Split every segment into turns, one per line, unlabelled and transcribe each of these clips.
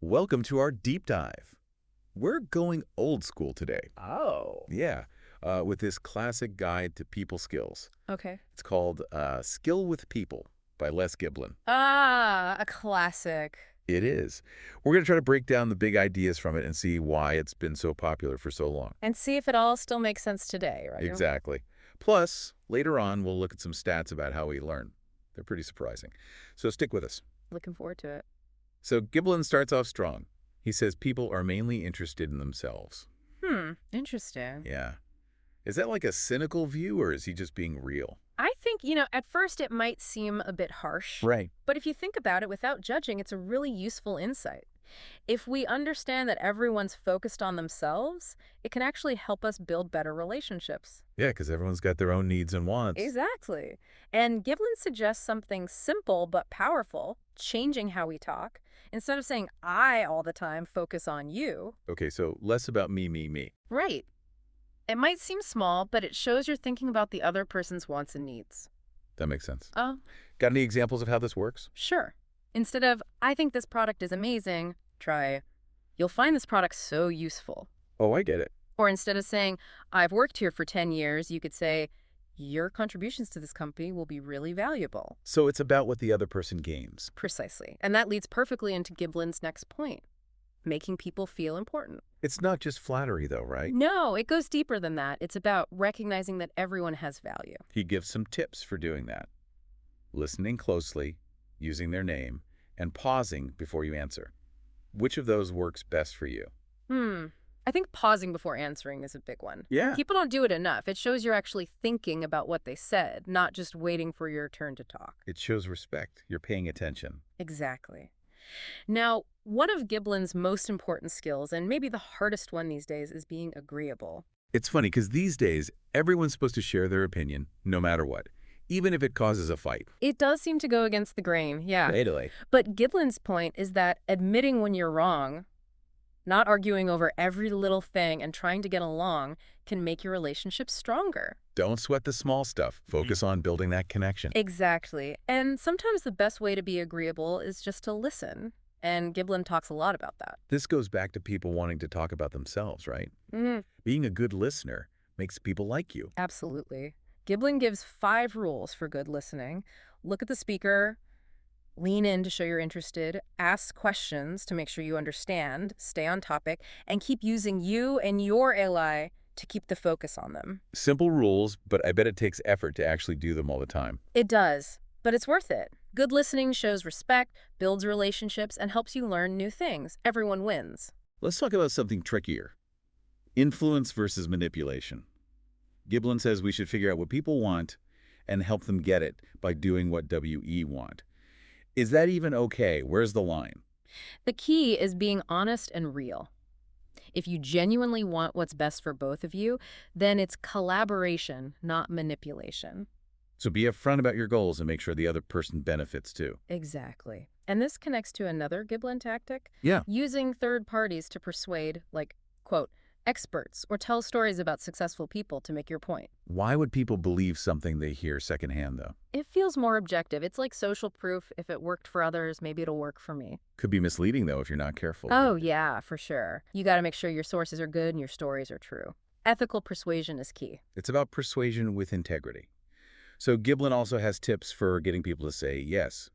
Welcome to our deep dive. We're going old school today.
Oh.
Yeah, with this classic guide to people skills.
Okay.
It's called Skill with People by Les Giblin.
Ah, a classic.
It is. We're going to try to break down the big ideas from it and see why it's been so popular for so long.
And see if it all still makes sense today, right?
Exactly. Plus, later on, we'll look at some stats about how we learn. They're pretty surprising. So stick with us.
Looking forward to it.
So Giblin starts off strong. He says people are mainly interested in themselves.
Interesting.
Yeah. Is that like a cynical view, or is he just being real?
I think, at first it might seem a bit harsh,
Right.
but if you think about it without judging, it's a really useful insight. If we understand that everyone's focused on themselves, it can actually help us build better relationships.
Yeah, because everyone's got their own needs and wants.
Exactly. And Giblin suggests something simple but powerful, changing how we talk. Instead of saying I all the time, focus on you.
Okay, so less about me, me, me.
Right. It might seem small, but it shows you're thinking about the other person's wants and needs.
That makes sense.
Oh,
Got any examples of how this works?
sure. Instead of, I think this product is amazing, try, you'll find this product so useful.
Oh, I get it.
Or instead of saying, I've worked here for 10 years, you could say, your contributions to this company will be really valuable.
So it's about what the other person gains.
Precisely. And that leads perfectly into Giblin's next point, making people feel important.
It's not just flattery, though, right?
No, it goes deeper than that. It's about recognizing that everyone has value.
He gives some tips for doing that. Listening closely, using their name, and pausing before you answer. Which of those works best for you?
I think pausing before answering is a big one.
Yeah.
People don't do it enough. It shows you're actually thinking about what they said, not just waiting for your turn to talk.
It shows respect. You're paying attention.
Exactly. Now, one of Giblin's most important skills, and maybe the hardest one these days, is being agreeable.
It's funny because these days, everyone's supposed to share their opinion, no matter what, even if it causes a fight.
It does seem to go against the grain, yeah.
Totally.
But Giblin's point is that admitting when you're wrong, not arguing over every little thing and trying to get along, can make your relationship stronger.
Don't sweat the small stuff. Focus on building that connection.
Exactly. And sometimes the best way to be agreeable is just to listen. And Giblin talks a lot about that.
This goes back to people wanting to talk about themselves, right? Being a good listener makes people like you.
Absolutely. Giblin gives 5 rules for good listening. Look at the speaker, lean in to show you're interested, ask questions to make sure you understand, stay on topic, and keep using you and your ally to keep the focus on them.
Simple rules, but I bet it takes effort to actually do them all the time.
It does, but it's worth it. Good listening shows respect, builds relationships, and helps you learn new things. Everyone wins.
Let's talk about something trickier. Influence versus manipulation. Giblin says we should figure out what people want and help them get it by doing what WE want. Is that even okay? Where's the line?
The key is being honest and real. If you genuinely want what's best for both of you, then it's collaboration, not manipulation.
So be upfront about your goals and make sure the other person benefits too.
Exactly. And this connects to another Giblin tactic,
Yeah.
using third parties to persuade, like, quote, experts, or tell stories about successful people to make your point.
Why would people believe something they hear secondhand, though?
It feels more objective. It's like social proof. If it worked for others, maybe it'll work for me.
Could be misleading, though, if you're not careful.
Oh, yeah, for sure. You got to make sure your sources are good and your stories are true. Ethical persuasion is key.
It's about persuasion with integrity. So Giblin also has tips for getting people to say yes.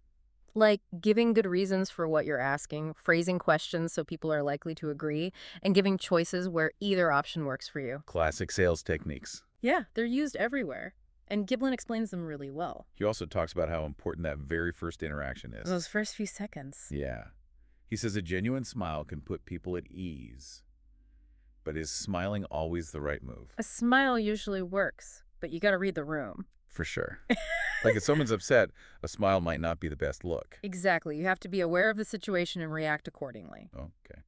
Like giving good reasons for what you're asking, phrasing questions so people are likely to agree, and giving choices where either option works for you.
Classic sales techniques.
Yeah, they're used everywhere. And Giblin explains them really well.
He also talks about how important that very first interaction is.
Those first few seconds.
Yeah. He says a genuine smile can put people at ease. But is smiling always the right move?
A smile usually works, but you got to read the room.
For sure. Like if someone's upset, a smile might not be the best look.
Exactly. You have to be aware of the situation and react accordingly.
Okay.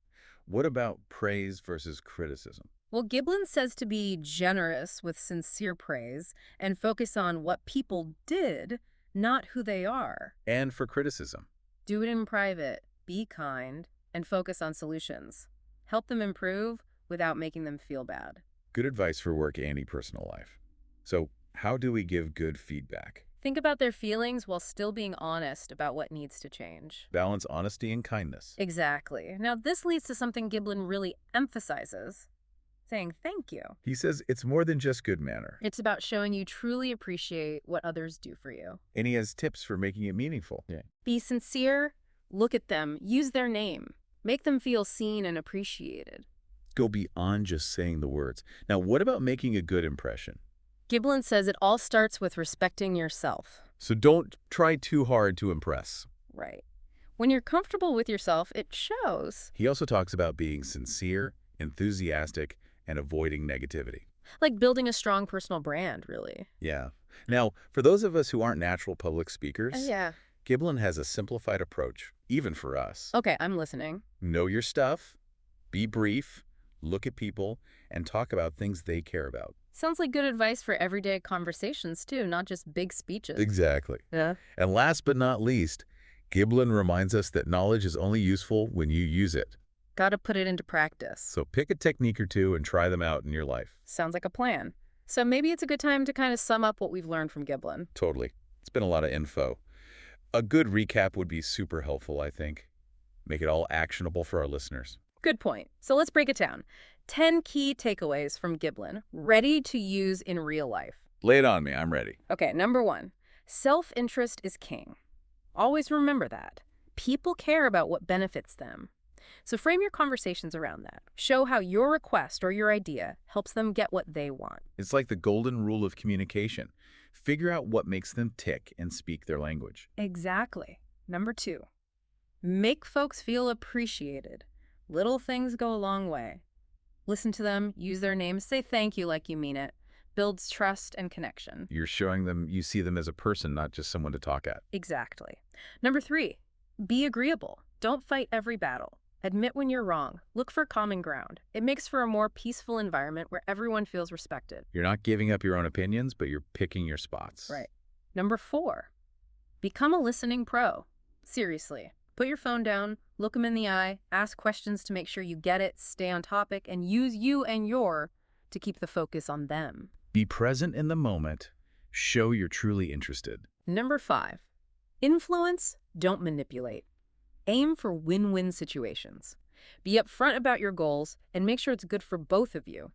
What about praise versus criticism?
Well, Giblin says to be generous with sincere praise and focus on what people did, not who they are.
And for criticism?
Do it in private, be kind, and focus on solutions. Help them improve without making them feel bad.
Good advice for work and personal life. So how do we give good feedback?
Think about their feelings while still being honest about what needs to change.
Balance honesty and kindness.
Exactly. Now, this leads to something Giblin really emphasizes, saying thank you.
He says it's more than just good manner.
It's about showing you truly appreciate what others do for you.
And he has tips for making it meaningful.
Be sincere, look at them, use their name, make them feel seen and appreciated.
Go beyond just saying the words. Now, what about making a good impression?
Giblin says it all starts with respecting yourself.
So don't try too hard to impress.
Right. When you're comfortable with yourself, it shows.
He also talks about being sincere, enthusiastic, and avoiding negativity.
Like building a strong personal brand, really.
Yeah. Now, for those of us who aren't natural public speakers,
Yeah.
Giblin has a simplified approach, even for us.
Okay, I'm listening.
Know your stuff, be brief, look at people, and talk about things they care about.
Sounds like good advice for everyday conversations, too, not just big speeches.
Exactly.
Yeah.
And last but not least, Giblin reminds us that knowledge is only useful when you use it.
Gotta put it into practice.
So pick a technique or two and try them out in your life.
Sounds like a plan. So maybe it's a good time to kind of sum up what we've learned from Giblin.
Totally. It's been a lot of info. A good recap would be super helpful, I think. Make it all actionable for our listeners.
Good point. So let's break it down. 10 key takeaways from Giblin, ready to use in real life.
Lay it on me. I'm ready.
Okay, number 1, self-interest is king. Always remember that. People care about what benefits them. So frame your conversations around that. Show how your request or your idea helps them get what they want.
It's like the golden rule of communication. Figure out what makes them tick and speak their language.
Exactly. Number 2, make folks feel appreciated. Little things go a long way. Listen to them, use their names, say thank you like you mean it. Builds trust and connection.
You're showing them you see them as a person, not just someone to talk at.
Exactly. Number 3, be agreeable. Don't fight every battle. Admit when you're wrong. Look for common ground. It makes for a more peaceful environment where everyone feels respected.
You're not giving up your own opinions, but you're picking your spots.
Right. Number 4, become a listening pro. Seriously. Put your phone down, look them in the eye, ask questions to make sure you get it, stay on topic, and use you and your to keep the focus on them.
Be present in the moment. Show you're truly interested.
Number 5, influence, don't manipulate. Aim for win-win situations. Be upfront about your goals and make sure it's good for both of you.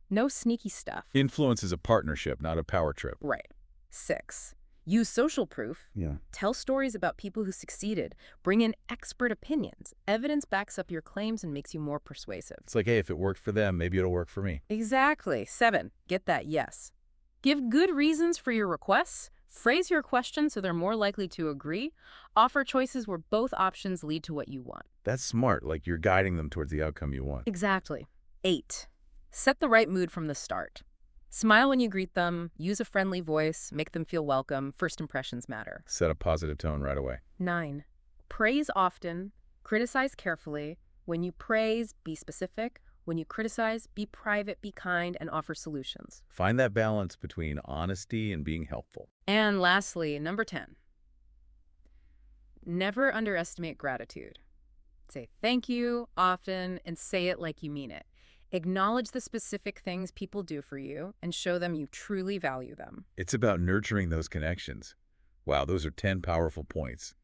No sneaky stuff.
Influence is a partnership, not a power trip.
Right. 6, use social proof.
Yeah.
Tell stories about people who succeeded. Bring in expert opinions. Evidence backs up your claims and makes you more persuasive.
It's like, hey, if it worked for them, maybe it'll work for me.
Exactly. 7, get that yes. Give good reasons for your requests. Phrase your questions so they're more likely to agree. Offer choices where both options lead to what you want.
That's smart, like you're guiding them towards the outcome you want.
Exactly. 8, set the right mood from the start. Smile when you greet them, use a friendly voice, make them feel welcome. First impressions matter.
Set a positive tone right away.
9, praise often, criticize carefully. When you praise, be specific. When you criticize, be private, be kind, and offer solutions.
Find that balance between honesty and being helpful.
And lastly, number 10, never underestimate gratitude. Say thank you often and say it like you mean it. Acknowledge the specific things people do for you and show them you truly value them.
It's about nurturing those connections. Wow, those are 10 powerful points.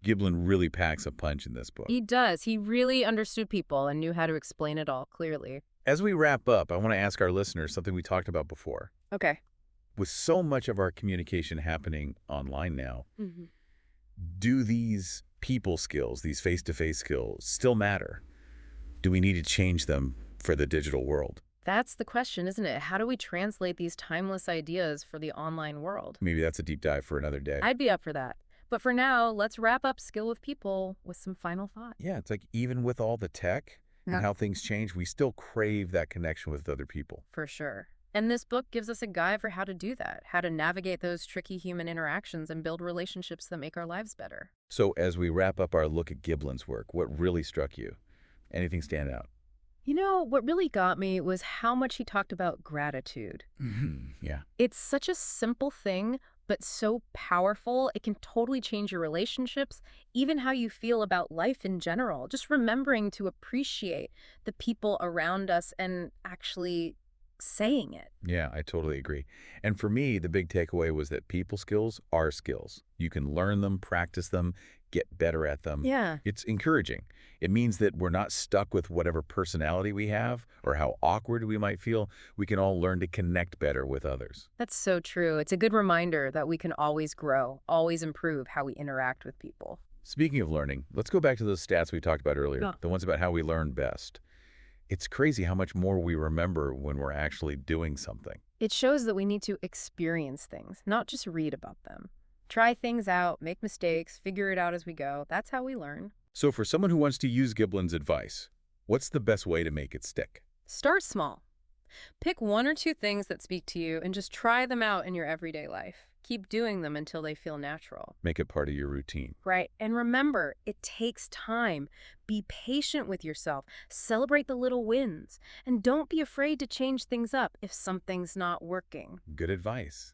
Giblin really packs a punch in this book.
He does. He really understood people and knew how to explain it all clearly.
As we wrap up, I want to ask our listeners something we talked about before.
Okay.
With so much of our communication happening online now, do these people skills, these face-to-face skills, still matter? Do we need to change them for the digital world?
That's the question, isn't it? How do we translate these timeless ideas for the online world?
Maybe that's a deep dive for another day.
I'd be up for that. But for now, let's wrap up Skill with People with some final thoughts.
Yeah, it's like even with all the tech and how things change, we still crave that connection with other people.
For sure. And this book gives us a guide for how to do that, how to navigate those tricky human interactions and build relationships that make our lives better.
So as we wrap up our look at Giblin's work, what really struck you? Anything stand out?
You know, what really got me was how much he talked about gratitude.
Yeah.
It's such a simple thing, but so powerful. It can totally change your relationships, even how you feel about life in general. Just remembering to appreciate the people around us and actually saying it.
Yeah, I totally agree. And for me, the big takeaway was that people skills are skills. You can learn them, practice them, get better at them.
Yeah,
It's encouraging. It means that we're not stuck with whatever personality we have or how awkward we might feel. We can all learn to connect better with others.
that's so true. It's a good reminder that we can always grow, always improve how we interact with people.
Speaking of learning, let's go back to those stats we talked about earlier,
Yeah.
the ones about how we learn best. It's crazy how much more we remember when we're actually doing something.
It shows that we need to experience things, not just read about them. Try things out, make mistakes, figure it out as we go. That's how we learn.
So for someone who wants to use Giblin's advice, what's the best way to make it stick?
Start small. Pick one or two things that speak to you and just try them out in your everyday life. Keep doing them until they feel natural.
Make it part of your routine.
Right. And remember, it takes time. Be patient with yourself. Celebrate the little wins. And don't be afraid to change things up if something's not working.
Good advice.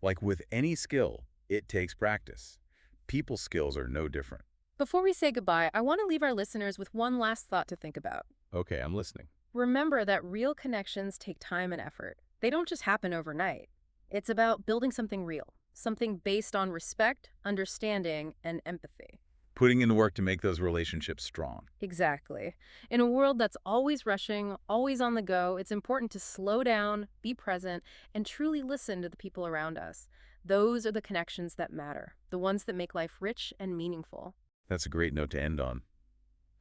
Like with any skill, it takes practice. People skills are no different.
Before we say goodbye, I want to leave our listeners with one last thought to think about.
Okay, I'm listening.
Remember that real connections take time and effort. They don't just happen overnight. It's about building something real, something based on respect, understanding, and empathy.
Putting in the work to make those relationships strong.
Exactly. In a world that's always rushing, always on the go, it's important to slow down, be present, and truly listen to the people around us. Those are the connections that matter, the ones that make life rich and meaningful.
That's a great note to end on.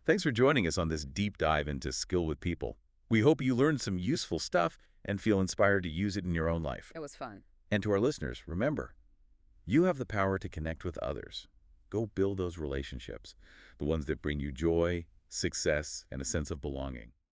Thanks for joining us on this deep dive into skill with people. We hope you learned some useful stuff and feel inspired to use it in your own life.
It was fun.
And to our listeners, remember, you have the power to connect with others. Go build those relationships, the ones that bring you joy, success, and a sense of belonging.